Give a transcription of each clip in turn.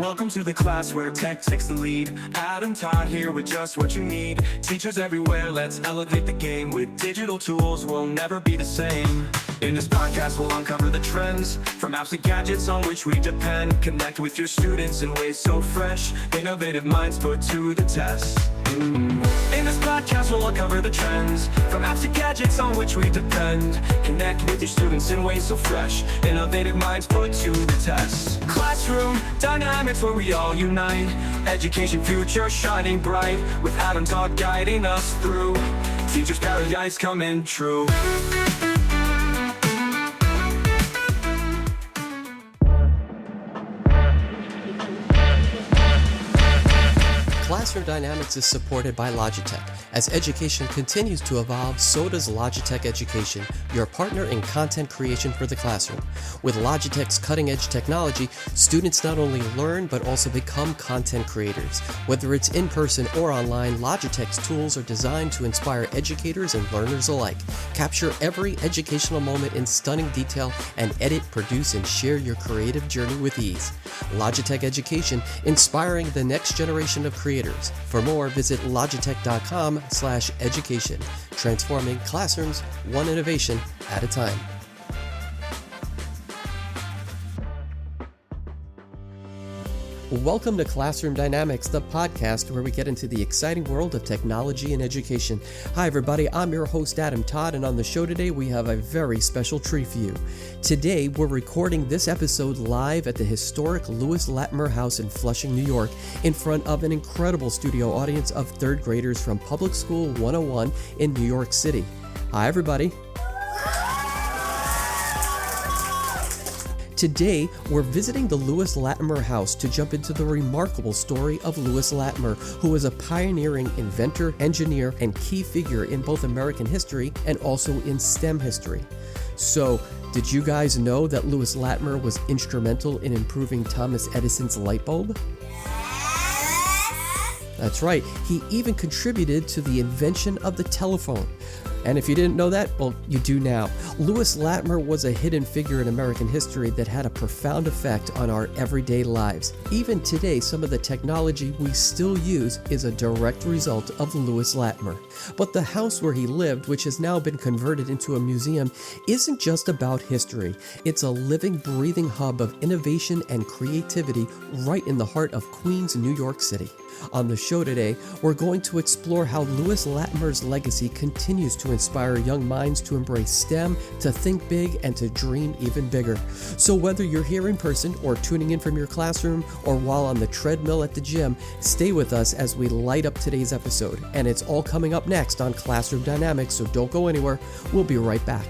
Welcome to the class where tech takes the lead. Adam Todd here with just what you need. Teachers everywhere, let's elevate the game. With digital tools, we'll never be the same. In this podcast, we'll uncover the trends, from apps to gadgets on which we depend. Connect with your students in ways so fresh, innovative minds put to the test. In this podcast, we'll uncover the trends, from apps to gadgets on which we depend. Connect with your students in ways so fresh, innovative minds put to the test. Classroom dynamics where we all unite. Education future shining bright, with Adam Todd guiding us through. Teachers' paradise coming true. Classroom Dynamics is supported by Logitech. As education continues to evolve, so does Logitech Education, your partner in content creation for the classroom. With Logitech's cutting-edge technology, students not only learn but also become content creators. Whether it's in person or online, Logitech's tools are designed to inspire educators and learners alike. Capture every educational moment in stunning detail and edit, produce, and share your creative journey with ease. Logitech Education, inspiring the next generation of creators. For more, visit logitech.com/education, transforming classrooms one innovation at a time. Welcome to Classroom Dynamics, the podcast where we get into the exciting world of technology and education. Hi everybody, I'm your host Adam Todd, and on the show today we have a very special treat for you. Today we're recording this episode live at the historic Lewis Latimer House in Flushing, New York, in front of an incredible studio audience of third graders from Public School 101 in New York City. Hi everybody. Today, we're visiting the Lewis Latimer House to jump into the remarkable story of Lewis Latimer, who was a pioneering inventor, engineer, and key figure in both American history and also in STEM history. So, did you guys know that Lewis Latimer was instrumental in improving Thomas Edison's light bulb? That's right, he even contributed to the invention of the telephone. And if you didn't know that, well, you do now. Lewis Latimer was a hidden figure in American history that had a profound effect on our everyday lives. Even today, some of the technology we still use is a direct result of Lewis Latimer. But the house where he lived, which has now been converted into a museum, isn't just about history. It's a living, breathing hub of innovation and creativity right in the heart of Queens, New York City. On the show today, we're going to explore how Lewis Latimer's legacy continues to inspire young minds to embrace STEM, to think big, and to dream even bigger. So whether you're here in person or tuning in from your classroom or while on the treadmill at the gym, stay with us as we light up today's episode. And it's all coming up next on Classroom Dynamics, so don't go anywhere. We'll be right back.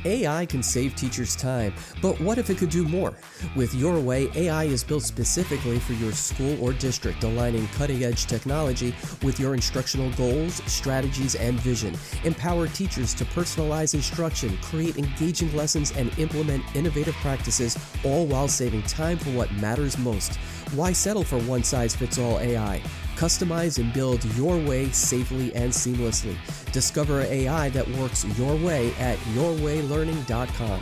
AI can save teachers time, but what if it could do more? With Your Way, AI is built specifically for your school or district, aligning cutting-edge technology with your instructional goals, strategies, and vision. Empower teachers to personalize instruction, create engaging lessons, and implement innovative practices, all while saving time for what matters most. Why settle for one-size-fits-all AI? Customize and build your way safely and seamlessly. Discover AI that works your way at yourwaylearning.com.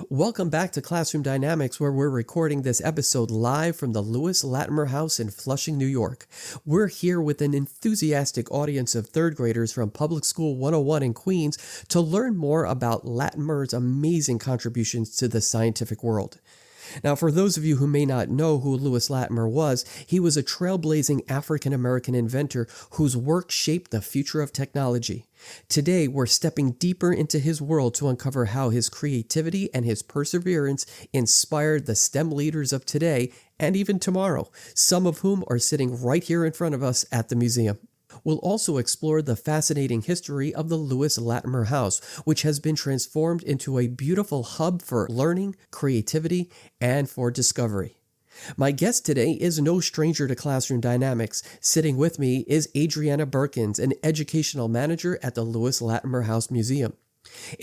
Welcome back to Classroom Dynamics, where we're recording this episode live from the Lewis Latimer House in Flushing, New York. We're here with an enthusiastic audience of third graders from Public School 101 in Queens to learn more about Latimer's amazing contributions to the scientific world. Now, for those of you who may not know who Lewis Latimer was, he was a trailblazing African-American inventor whose work shaped the future of technology. Today, we're stepping deeper into his world to uncover how his creativity and his perseverance inspired the STEM leaders of today and even tomorrow, some of whom are sitting right here in front of us at the museum. We'll also explore the fascinating history of the Lewis Latimer House, which has been transformed into a beautiful hub for learning, creativity, and for discovery. My guest today is no stranger to Classroom Dynamics. Sitting with me is Adriana Birkins, an educational manager at the Lewis Latimer House Museum.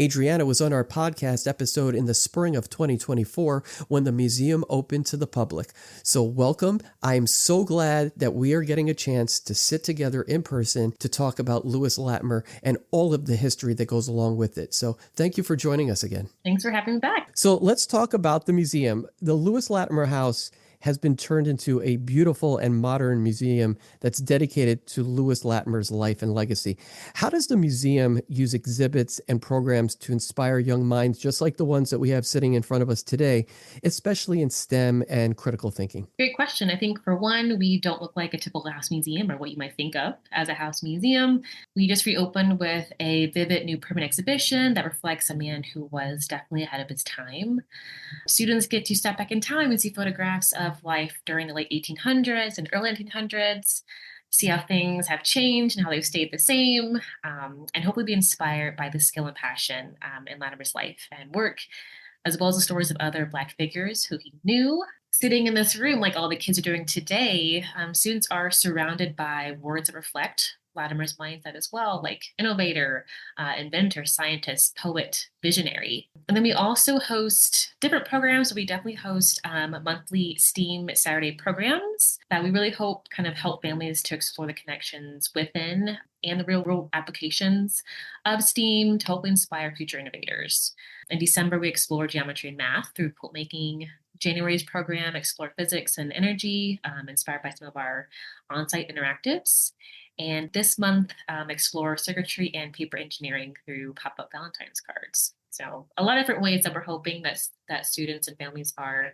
Adriana was on our podcast episode in the spring of 2024 when the museum opened to the public. So welcome. I am so glad that we are getting a chance to sit together in person to talk about Lewis Latimer and all of the history that goes along with it. So thank you for joining us again. Thanks for having me back. So let's talk about the museum. The Lewis Latimer House has been turned into a beautiful and modern museum that's dedicated to Lewis Latimer's life and legacy. How does the museum use exhibits and programs to inspire young minds, just like the ones that we have sitting in front of us today, especially in STEM and critical thinking? Great question. I think for one, we don't look like a typical house museum or what you might think of as a house museum. We just reopened with a vivid new permanent exhibition that reflects a man who was definitely ahead of his time. Students get to step back in time and see photographs of life during the late 1800s and early 1900s, see how things have changed and how they've stayed the same, and hopefully be inspired by the skill and passion in Latimer's life and work, as well as the stories of other Black figures who he knew. Sitting in this room, like all the kids are doing today, students are surrounded by words that reflect Latimer's mindset as well, like innovator, inventor, scientist, poet, visionary. And then we also host different programs. We definitely host monthly STEAM Saturday programs that we really hope kind of help families to explore the connections within and the real world applications of STEAM to help inspire future innovators. In December, we explore geometry and math through quilt making. January's program explore physics and energy, inspired by some of our on-site interactives. And this month, explore circuitry and paper engineering through pop-up Valentine's cards. So a lot of different ways that we're hoping that students and families are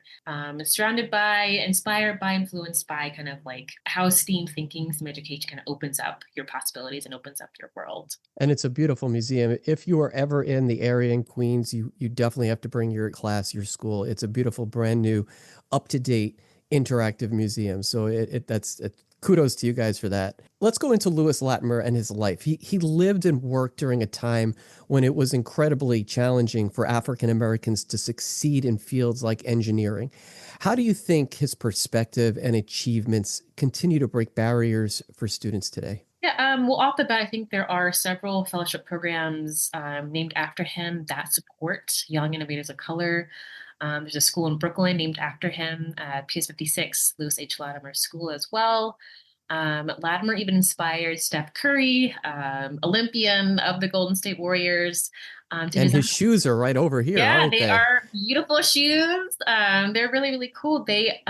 surrounded by, inspired by, influenced by kind of like how STEAM thinking, STEAM education kind of opens up your possibilities and opens up your world. And it's a beautiful museum. If you are ever in the area in Queens, you definitely have to bring your class, your school. It's a beautiful, brand new, up-to-date, interactive museum. So that's kudos to you guys for that. Let's go into Lewis Latimer and his life. He lived and worked during a time when it was incredibly challenging for African Americans to succeed in fields like engineering. How do you think his perspective and achievements continue to break barriers for students today? Yeah, well, off the bat, I think there are several fellowship programs named after him that support young innovators of color. There's a school in Brooklyn named after him, PS 56, Lewis H. Latimer School as well. Latimer even inspired Steph Curry, Olympian of the Golden State Warriors. And his shoes are right over here, yeah, aren't they? They are beautiful shoes. They're really, really cool. They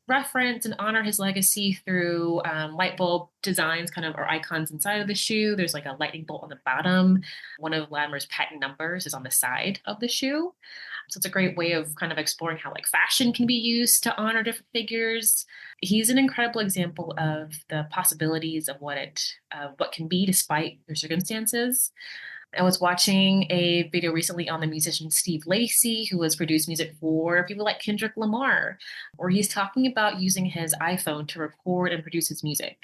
reference and honor his legacy through Lightbulb designs, kind of, or icons inside of the shoe. There's like a lightning bolt on the bottom. One of Latimer's patent numbers is on the side of the shoe. So it's a great way of kind of exploring how like fashion can be used to honor different figures. He's an incredible example of the possibilities of what can be despite your circumstances. I was watching a video recently on the musician Steve Lacy, who has produced music for people like Kendrick Lamar, where he's talking about using his iPhone to record and produce his music.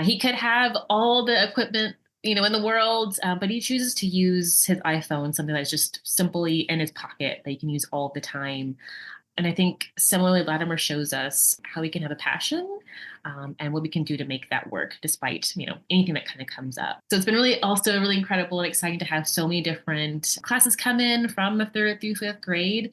He could have all the equipment in the world, but he chooses to use his iPhone, something that's just simply in his pocket that he can use all the time. And I think similarly, Latimer shows us how we can have a passion and what we can do to make that work despite, anything that kind of comes up. So it's been really incredible and exciting to have so many different classes come in from the 3rd through 5th grade,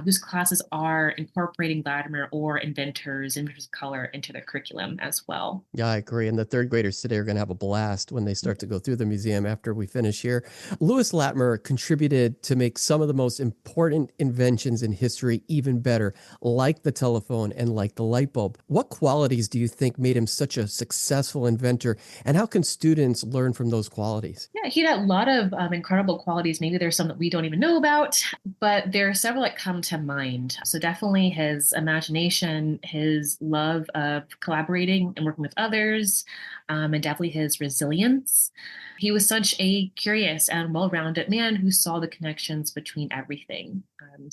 whose classes are incorporating Latimer or inventors of color into their curriculum as well. Yeah, I agree. And the 3rd graders today are going to have a blast when they start to go through the museum after we finish here. Lewis Latimer contributed to make some of the most important inventions in history even better, like the telephone and like the light bulb. What qualities do you think made him such a successful inventor, and how can students learn from those qualities? Yeah, he had a lot of incredible qualities. Maybe there's some that we don't even know about, but there are several that come to mind. So definitely his imagination, his love of collaborating and working with others, and definitely his resilience. He was such a curious and well-rounded man who saw the connections between everything.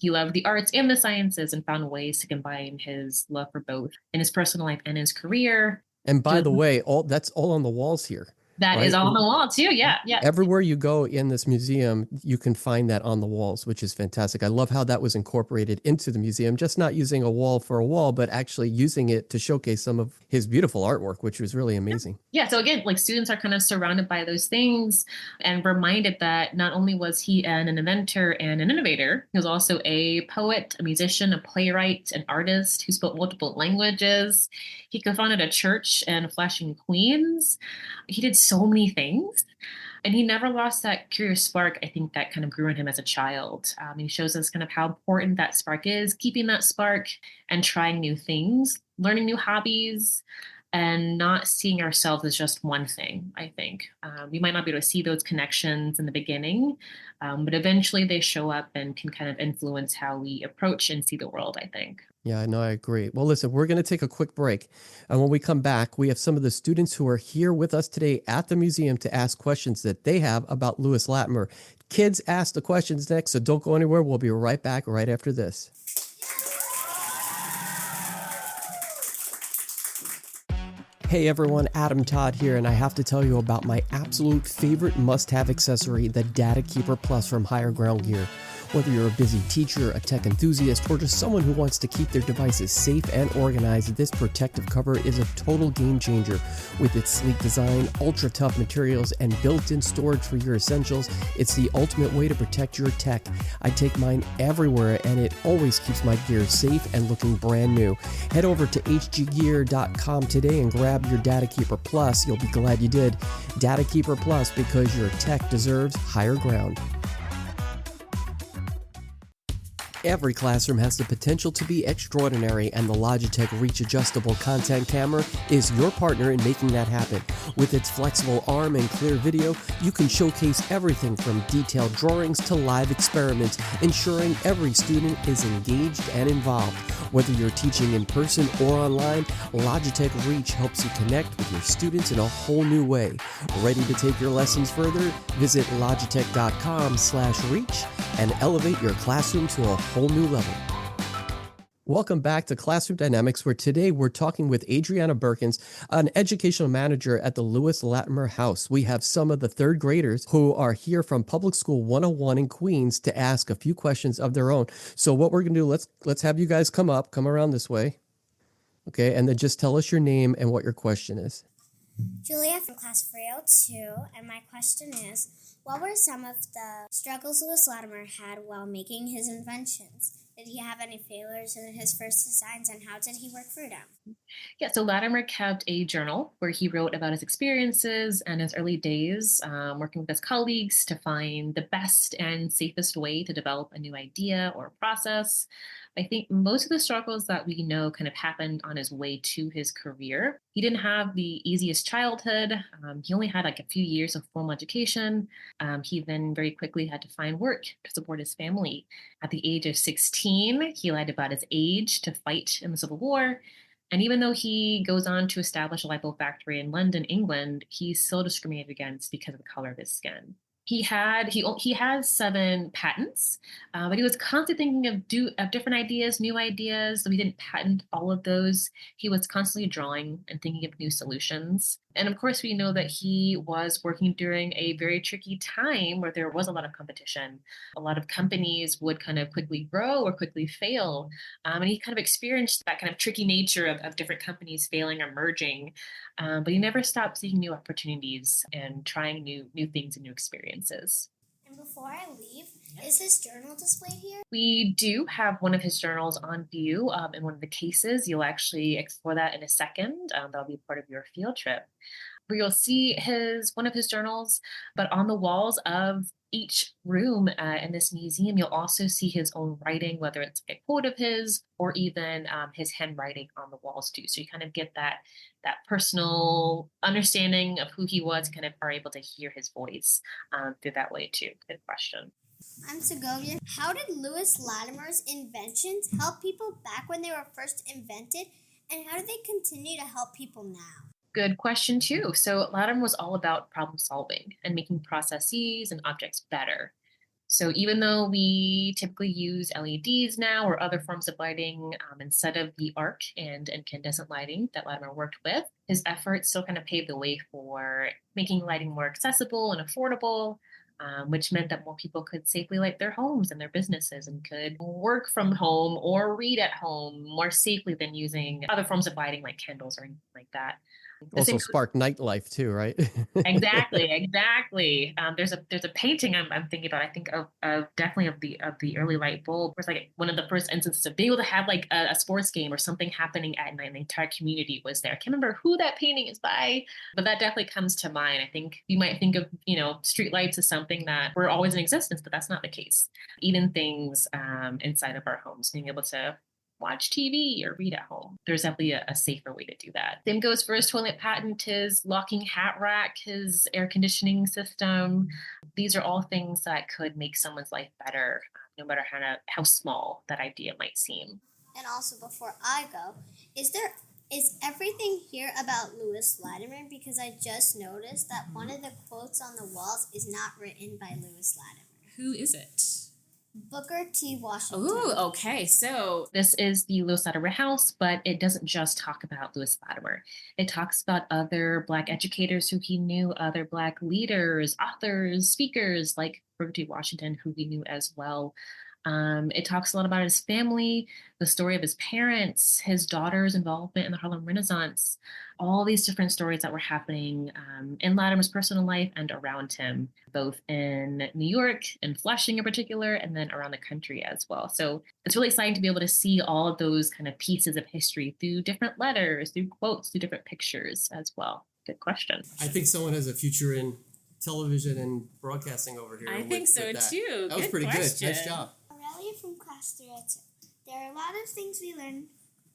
He loved the arts and the sciences and found ways to combine his love for both in his personal life and his career. And by the way, that's all on the walls here. That is right? on the wall too. Yeah, yeah. Everywhere you go in this museum, you can find that on the walls, which is fantastic. I love how that was incorporated into the museum, just not using a wall for a wall, but actually using it to showcase some of his beautiful artwork, which was really amazing. Yeah, so again, like students are kind of surrounded by those things and reminded that not only was he an inventor and an innovator, he was also a poet, a musician, a playwright, an artist who spoke multiple languages. He co-founded a church in Flushing, Queens. He did so many things. And he never lost that curious spark, I think, that kind of grew in him as a child. He shows us kind of how important that spark is, keeping that spark and trying new things, learning new hobbies, and not seeing ourselves as just one thing, I think. We might not be able to see those connections in the beginning, but eventually they show up and can kind of influence how we approach and see the world, I think. Yeah, no, I agree. Well, listen, we're going to take a quick break. And when we come back, we have some of the students who are here with us today at the museum to ask questions that they have about Lewis Latimer. Kids ask the questions next, so don't go anywhere. We'll be right back right after this. Hey everyone, Adam Todd here, and I have to tell you about my absolute favorite must-have accessory, the Data Keeper Plus from Higher Ground Gear. Whether you're a busy teacher, a tech enthusiast, or just someone who wants to keep their devices safe and organized, this protective cover is a total game changer. With its sleek design, ultra-tough materials, and built-in storage for your essentials, it's the ultimate way to protect your tech. I take mine everywhere, and it always keeps my gear safe and looking brand new. Head over to hggear.com today and grab your Data Keeper Plus. You'll be glad you did. Data Keeper Plus, because your tech deserves higher ground. Every classroom has the potential to be extraordinary, and the Logitech Reach Adjustable Content Camera is your partner in making that happen. With its flexible arm and clear video, you can showcase everything from detailed drawings to live experiments, ensuring every student is engaged and involved. Whether you're teaching in person or online, Logitech Reach helps you connect with your students in a whole new way. Ready to take your lessons further? Visit logitech.com/reach and elevate your classroom to a whole new level. Welcome back to Classroom Dynamics, where today we're talking with Adriana Berkins, an educational manager at the Lewis Latimer House. We have some of the third graders who are here from Public School 101 in Queens to ask a few questions of their own. So what we're going to do, let's have you guys come around this way. Okay, and then just tell us your name and what your question is. Julia from class 302, and my question is, what were some of the struggles Lewis Latimer had while making his inventions? Did he have any failures in his first designs, and how did he work through them? Yeah, so Latimer kept a journal where he wrote about his experiences and his early days working with his colleagues to find the best and safest way to develop a new idea or process. I think most of the struggles that we know kind of happened on his way to his career. He didn't have the easiest childhood. He only had like a few years of formal education. He then very quickly had to find work to support his family. At the age of 16, he lied about his age to fight in the Civil War. And even though he goes on to establish a Lightbulb factory in London, England, he's still discriminated against because of the color of his skin. He has 7 patents, but he was constantly thinking of different ideas, new ideas. So he didn't patent all of those. He was constantly drawing and thinking of new solutions. And of course, we know that he was working during a very tricky time where there was a lot of competition. A lot of companies would kind of quickly grow or quickly fail. And he kind of experienced that kind of tricky nature of different companies failing or merging. But he never stopped seeking new opportunities and trying new things and new experiences. And before I leave, is his journal displayed here? We do have one of his journals on view in one of the cases. You'll actually explore that in a second. That'll be part of your field trip, where you'll see one of his journals, but on the walls of each room in this museum, you'll also see his own writing, whether it's a quote of his or even his handwriting on the walls too. So you kind of get that personal understanding of who he was, kind of are able to hear his voice through that way too. Good question. I'm Segovia. How did Lewis Latimer's inventions help people back when they were first invented, and how do they continue to help people now? Good question too. So Latimer was all about problem solving and making processes and objects better. So even though we typically use LEDs now or other forms of lighting instead of the arc and incandescent lighting that Latimer worked with, his efforts still kind of paved the way for making lighting more accessible and affordable, which meant that more people could safely light their homes and their businesses and could work from home or read at home more safely than using other forms of lighting like candles or anything like that. Also spark nightlife too, right? Exactly. There's a painting I'm thinking about. I think of definitely of the early light bulb. Where it's like one of the first instances of being able to have like a sports game or something happening at night, and the entire community was there. I can't remember who that painting is by, but that definitely comes to mind. I think you might think of street lights as something that were always in existence, but that's not the case. Even things inside of our homes, being able to watch TV or read at home. There's definitely a safer way to do that. Same goes for his toilet patent, his locking hat rack, his air conditioning system. These are all things that could make someone's life better, no matter how small that idea might seem. And also, before I go, is everything here about Lewis Latimer? Because I just noticed that one of the quotes on the walls is not written by Lewis Latimer. Who is it? Booker T. Washington. Oh, okay. So this is the Lewis Latimer House, but it doesn't just talk about Lewis Latimer. It talks about other Black educators who he knew, other Black leaders, authors, speakers like Booker T. Washington, who he knew as well. It talks a lot about his family, the story of his parents, his daughter's involvement in the Harlem Renaissance, all these different stories that were happening in Latimer's personal life and around him, both in New York and Flushing in particular, and then around the country as well. So it's really exciting to be able to see all of those kind of pieces of history through different letters, through quotes, through different pictures as well. Good question. I think someone has a future in television and broadcasting over here. I think so too. That was pretty question. good. Nice job. Aurelia from Class 302. There are a lot of things we learned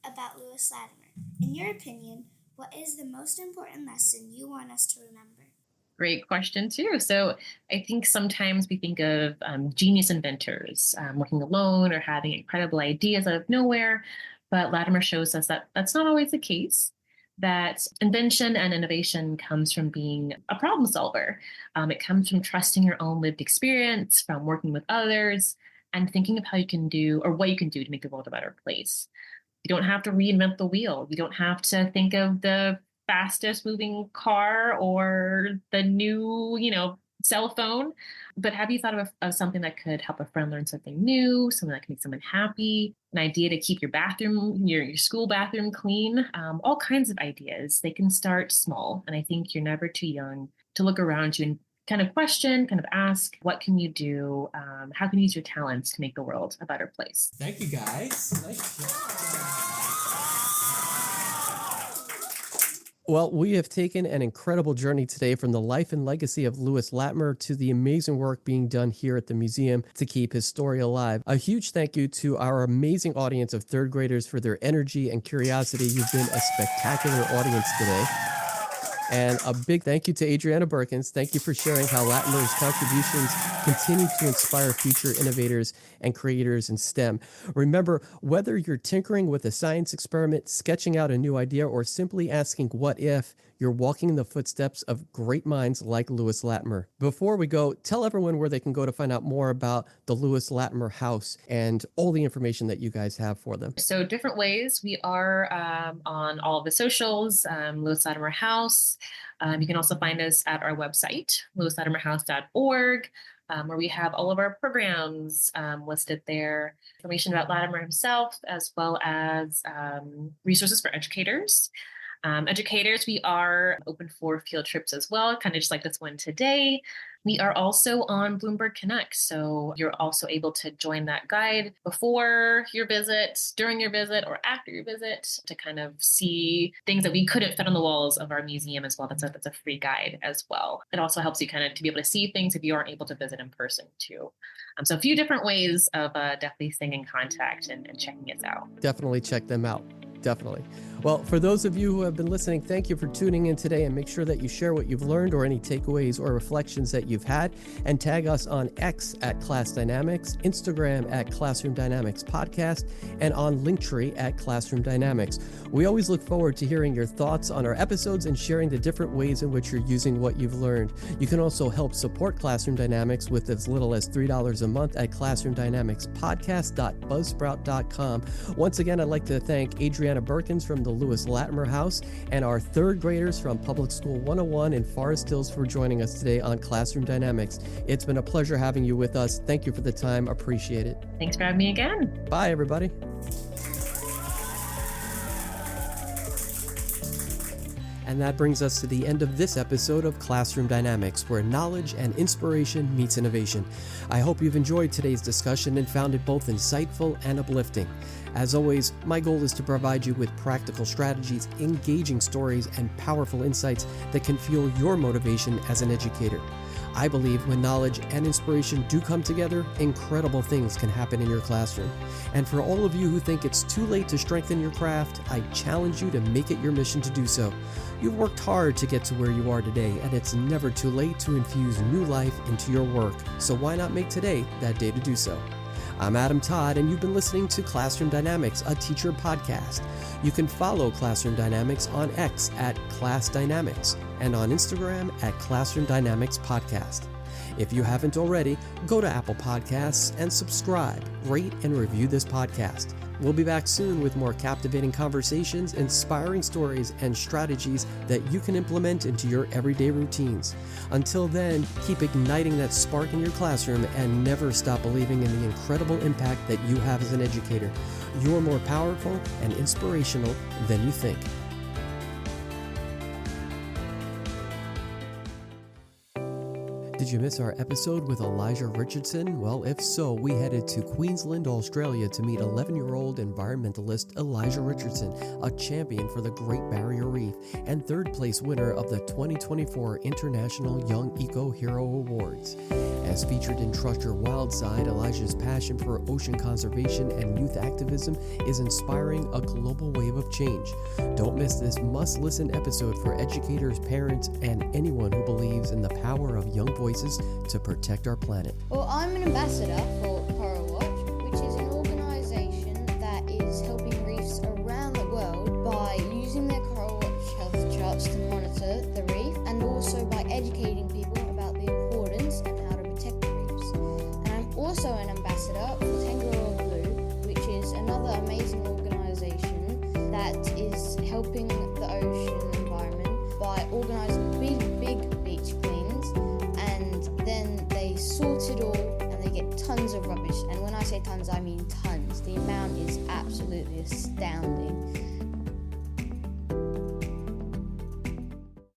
about Lewis Latimer. In your opinion, what is the most important lesson you want us to remember? Great question too. So I think sometimes we think of genius inventors working alone or having incredible ideas out of nowhere, but Latimer shows us that that's not always the case. That invention and innovation comes from being a problem solver. It comes from trusting your own lived experience, from working with others, and thinking of how you can do or what you can do to make the world a better place. You don't have to reinvent the wheel. You don't have to think of the fastest moving car or the new, cell phone. But have you thought of something that could help a friend learn something new, something that can make someone happy, an idea to keep your bathroom, your school bathroom clean, all kinds of ideas. They can start small. And I think you're never too young to look around you and kind of question, kind of ask, what can you do? How can you use your talents to make the world a better place? Thank you, guys. Nice job. Well, we have taken an incredible journey today from the life and legacy of Lewis Latimer to the amazing work being done here at the museum to keep his story alive. A huge thank you to our amazing audience of third graders for their energy and curiosity. You've been a spectacular audience today. And a big thank you to Adriana Berkins. Thank you for sharing how Latimer's contributions continue to inspire future innovators and creators in STEM. Remember, whether you're tinkering with a science experiment, sketching out a new idea, or simply asking what if, you're walking in the footsteps of great minds like Lewis Latimer. Before we go, tell everyone where they can go to find out more about the Lewis Latimer House and all the information that you guys have for them. So different ways. We are on all of the socials, Lewis Latimer House. You can also find us at our website, lewislatimerhouse.org, where we have all of our programs listed there, information about Latimer himself, as well as resources for educators. Educators, we are open for field trips as well, kind of just like this one today. We are also on Bloomberg Connect, so you're also able to join that guide before your visit, during your visit, or after your visit to kind of see things that we couldn't fit on the walls of our museum as well. That's a free guide as well. It also helps you kind of to be able to see things if you aren't able to visit in person too. So a few different ways of definitely staying in contact and checking us out. Definitely check them out. Definitely. Well, for those of you who have been listening, thank you for tuning in today, and make sure that you share what you've learned or any takeaways or reflections that you've had, and tag us on X at Class Dynamics, Instagram at Classroom Dynamics Podcast, and on Linktree at Classroom Dynamics. We always look forward to hearing your thoughts on our episodes and sharing the different ways in which you're using what you've learned. You can also help support Classroom Dynamics with as little as $3 a month at classroomdynamicspodcast.buzzsprout.com. Once again, I'd like to thank Adriana Birkins from the Lewis Latimer House and our third graders from Public School 101 in Forest Hills for joining us today on Classroom Dynamics. It's been a pleasure having you with us. Thank you for the time. Appreciate it. Thanks for having me again. Bye, everybody. And that brings us to the end of this episode of Classroom Dynamics, where knowledge and inspiration meets innovation. I hope you've enjoyed today's discussion and found it both insightful and uplifting. As always, my goal is to provide you with practical strategies, engaging stories, and powerful insights that can fuel your motivation as an educator. I believe when knowledge and inspiration do come together, incredible things can happen in your classroom. And for all of you who think it's too late to strengthen your craft, I challenge you to make it your mission to do so. You've worked hard to get to where you are today, and it's never too late to infuse new life into your work. So why not make today that day to do so? I'm Adam Todd, and you've been listening to Classroom Dynamics, a teacher podcast. You can follow Classroom Dynamics on X at Class Dynamics and on Instagram at Classroom Dynamics Podcast. If you haven't already, go to Apple Podcasts and subscribe, rate, and review this podcast. We'll be back soon with more captivating conversations, inspiring stories, and strategies that you can implement into your everyday routines. Until then, keep igniting that spark in your classroom and never stop believing in the incredible impact that you have as an educator. You're more powerful and inspirational than you think. Did you miss our episode with Elijah Richardson? Well, if so, we headed to Queensland, Australia to meet 11-year-old environmentalist Elijah Richardson, a champion for the Great Barrier Reef and third-place winner of the 2024 International Young Eco Hero Awards. As featured in Trust Your Wild Side, Elijah's passion for ocean conservation and youth activism is inspiring a global wave of change. Don't miss this must-listen episode for educators, parents, and anyone who believes in the power of young voices to protect our planet. Well, I'm an ambassador for Coral Watch, which is an organisation that is helping reefs around the world by using their Coral Watch health charts to monitor the reef and also by educating people about the importance and how to protect the reefs. And I'm also an ambassador for Tangaroa Blue, which is another amazing organisation that is helping the ocean environment by organising big beach cleans, and then they sort it all and they get tons of rubbish. And when I say tons, I mean tons. The amount is absolutely astounding.